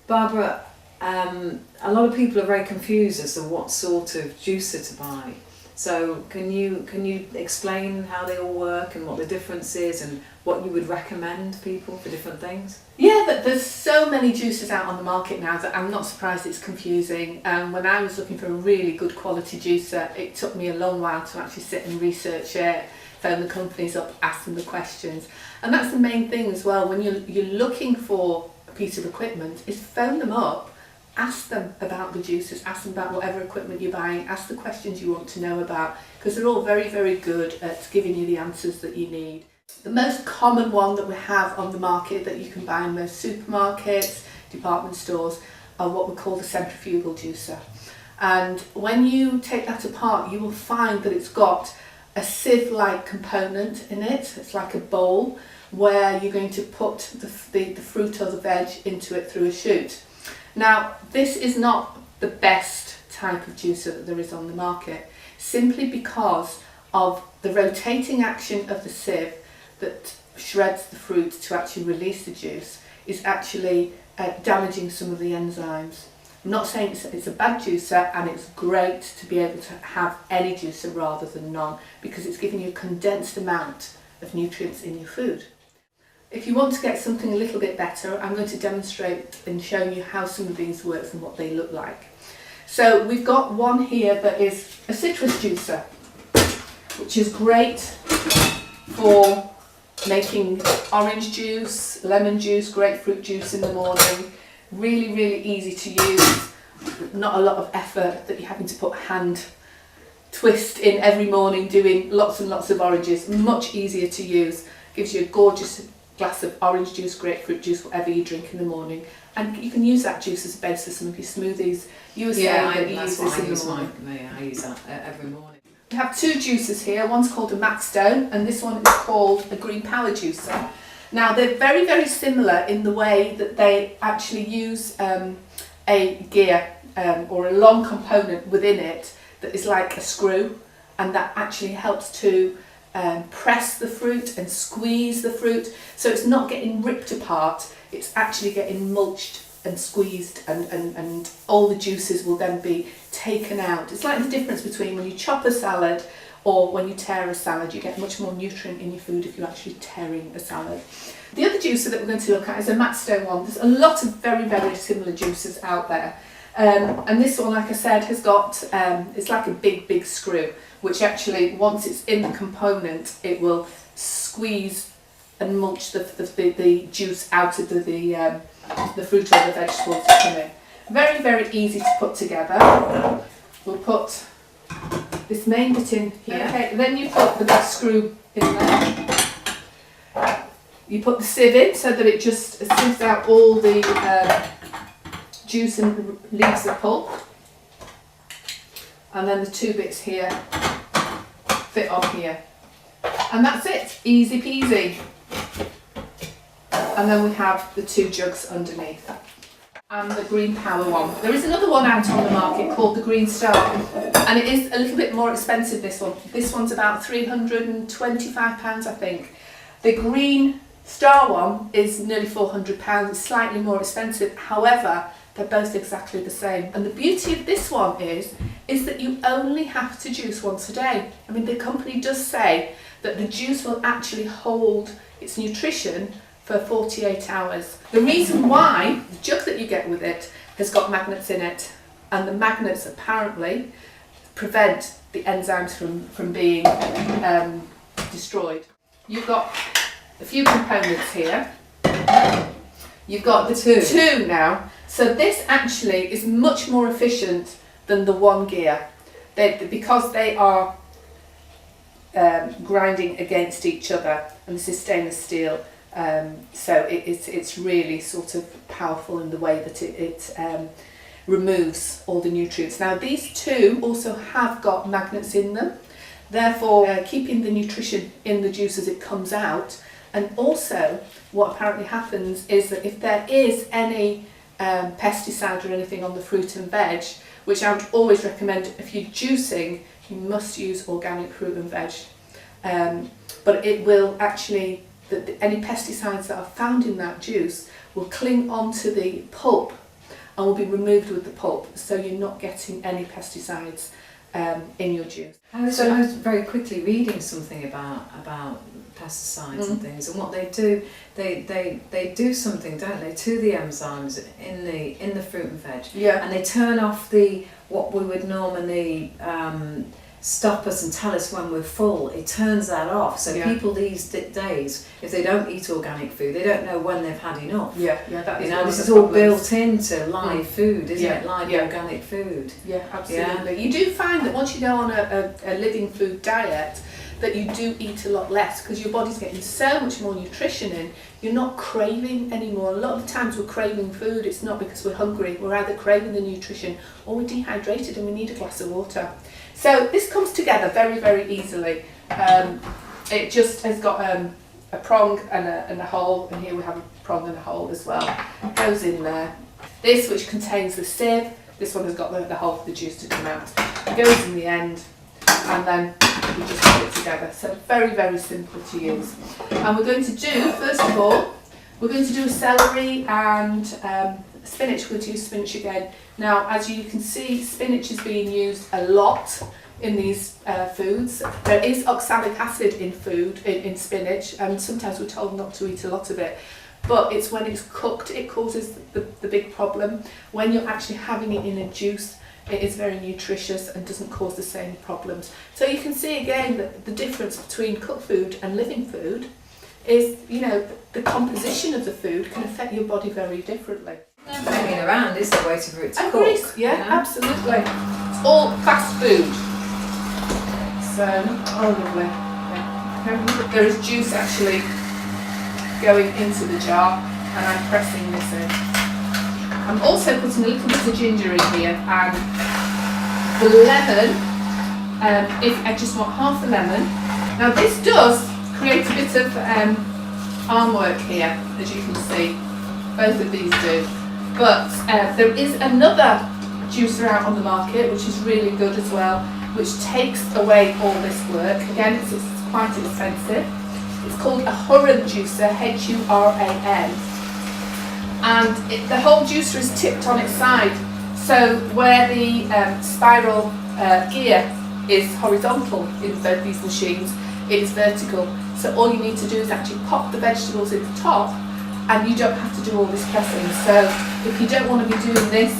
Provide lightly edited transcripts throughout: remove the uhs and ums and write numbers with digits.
Barbara, a lot of people are very confused as to what sort of juicer to buy. So can you explain how they all work and what the difference is and what you would recommend people for different things? Yeah, but there's so many juicers out on the market now that I'm not surprised it's confusing. When I was looking for a really good quality juicer, it took me a long while to actually sit and research it, phone the companies up, ask them the questions. And that's the main thing as well, when you're looking for a piece of equipment, is phone them up, ask them about the juicers, ask them about whatever equipment you're buying, ask the questions you want to know about, because they're all very, very good at giving you the answers that you need. The most common one that we have on the market that you can buy in most supermarkets, department stores, are what we call the centrifugal juicer. And when you take that apart, you will find that it's got a sieve-like component in it. It's like a bowl where you're going to put the fruit or the veg into it through a chute. Now, this is not the best type of juicer that there is on the market, simply because of the rotating action of the sieve that shreds the fruit to actually release the juice is actually damaging some of the enzymes. I'm not saying it's a bad juicer, and it's great to be able to have any juicer rather than none, because it's giving you a condensed amount of nutrients in your food. If you want to get something a little bit better, I'm going to demonstrate and show you how some of these work and what they look like. So we've got one here that is a citrus juicer, which is great for making orange juice, lemon juice, grapefruit juice in the morning. Really, really easy to use. Not a lot of effort that you're having to put hand twist in every morning doing lots and lots of oranges. Much easier to use. Gives you a gorgeous glass of orange juice, grapefruit juice, whatever you drink in the morning. And you can use that juice as a base for some of your smoothies. You were saying that you use this in the morning. I use that every morning. We have two juicers here. One's called a Maxstone and this one is called a Green Power juicer. Now they're very, very similar in the way that they actually use a gear or a long component within it that is like a screw, and that actually helps to press the fruit and squeeze the fruit, so it's not getting ripped apart, it's actually getting mulched and squeezed, and all the juices will then be taken out. It's like the difference between when you chop a salad or when you tear a salad. You get much more nutrient in your food if you're actually tearing a salad. The other juicer that we're going to look at is a Maxstone one. There's a lot of very, very similar juicers out there. And this one, like I said, has got, it's like a big, big screw, which actually, once it's in the component, it will squeeze and mulch the juice out of the fruit or the vegetables that come in. Very, very easy to put together. We'll put this main bit in here. Okay, then you put the big screw in there. You put the sieve in so that it just sieves out all the juice and leaves the pulp. And then the two bits here fit on here. And that's it, easy peasy. And then we have the two jugs underneath. And the Green Power one. There is another one out on the market called the Green Star, and it is a little bit more expensive, this one. This one's about £325, I think. The Green Star one is nearly £400, slightly more expensive. However, they're both exactly the same. And the beauty of this one is that you only have to juice once a day. I mean, the company does say that the juice will actually hold its nutrition for 48 hours. The reason why the jug that you get with it has got magnets in it, and the magnets apparently prevent the enzymes from being destroyed. You've got a few components here. You've got the two now. So this actually is much more efficient than the one gear. Because they are grinding against each other, and this is stainless steel. So it's really sort of powerful in the way that it removes all the nutrients. Now these two also have got magnets in them, therefore keeping the nutrition in the juice as it comes out. And also what apparently happens is that if there is any pesticide or anything on the fruit and veg, which I would always recommend if you're juicing, you must use organic fruit and veg. But it will actually, any pesticides that are found in that juice will cling onto the pulp and will be removed with the pulp, so you're not getting any pesticides in your juice. I was very quickly reading something about pesticides and things, and what they do, they do something, don't they, to the enzymes in the fruit and veg, and they turn off what we would normally stop us and tell us when we're full. It turns that off, so people these days, if they don't eat organic food, they don't know when they've had enough. That is this is all built into live food, isn't it? Live organic food. Yeah, absolutely. You do find that once you go on a living food diet, that you do eat a lot less, because your body's getting so much more nutrition in. You're not craving anymore. A lot of the times we're craving food, it's not because we're hungry. We're either craving the nutrition or we're dehydrated and we need a glass of water. So this comes together very, very easily. It just has got a prong and a hole, and here we have a prong and a hole as well. It goes in there. This, which contains the sieve, this one has got the hole for the juice to come out. It goes in the end, and then we just put it together. So very, very simple to use. And we're going to do, first of all, we're going to do a celery and spinach. We're going to use spinach again. Now, as you can see, spinach is being used a lot in these foods. There is oxalic acid in food, in spinach, and sometimes we're told not to eat a lot of it. But it's when it's cooked, it causes the big problem. When you're actually having it in a juice, it is very nutritious and doesn't cause the same problems. So you can see again that the difference between cooked food and living food is, the composition of the food can affect your body very differently. Hanging around is the way for it to cook. Absolutely. It's all fast food. So, lovely. Yeah. There is juice actually going into the jar, and I'm pressing this in. I'm also putting a little bit of ginger in here, and the lemon, if I just want half a lemon. Now this does create a bit of arm work here, as you can see. Both of these do. But there is another juicer out on the market which is really good as well, which takes away all this work. Again, it's quite expensive. It's called a Huron juicer, Huran. And the whole juicer is tipped on its side. So where the spiral gear is horizontal in both these machines, it is vertical. So all you need to do is actually pop the vegetables in the top, and you don't have to do all this pressing. So if you don't want to be doing this,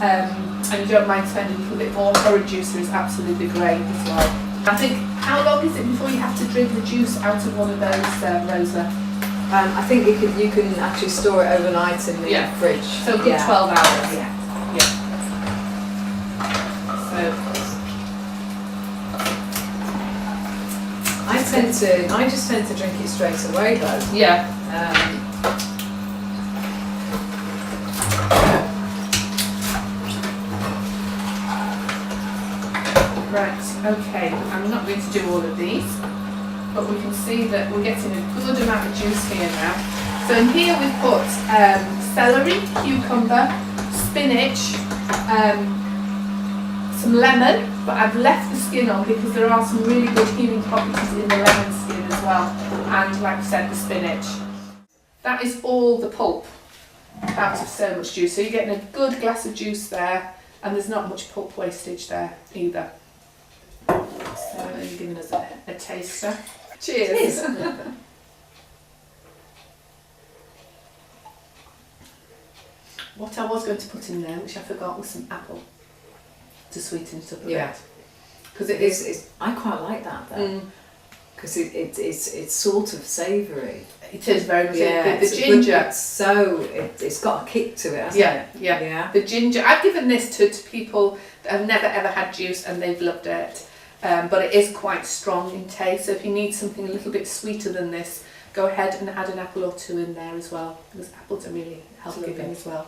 and you don't mind spending a little bit more, Huron juicer is absolutely great as well. I think, how long is it before you have to drink the juice out of one of those, Rosa? I think you can actually store it overnight in the fridge. So good 12 hours. Yeah. So I just tend to drink it straight away though. Yeah. Right, okay, I'm not going to do all of these, but we can see that we're getting a good amount of juice here now. So in here we've put celery, cucumber, spinach, some lemon, but I've left the skin on because there are some really good healing properties in the lemon skin as well, and like I said, the spinach. That is all the pulp out of so much juice. So you're getting a good glass of juice there, and there's not much pulp wastage there either. So you're giving us a taster. Cheers! What I was going to put in there, which I forgot, was some apple to sweeten it up a bit. Because it is. I quite like that though. Because it's sort of savoury. It is very much. Yeah, the ginger. It's got a kick to it, hasn't it? Yeah. The ginger. I've given this to people that have never ever had juice and they've loved it. But it is quite strong in taste. So if you need something a little bit sweeter than this, go ahead and add an apple or two in there as well, because apples are really health giving as well.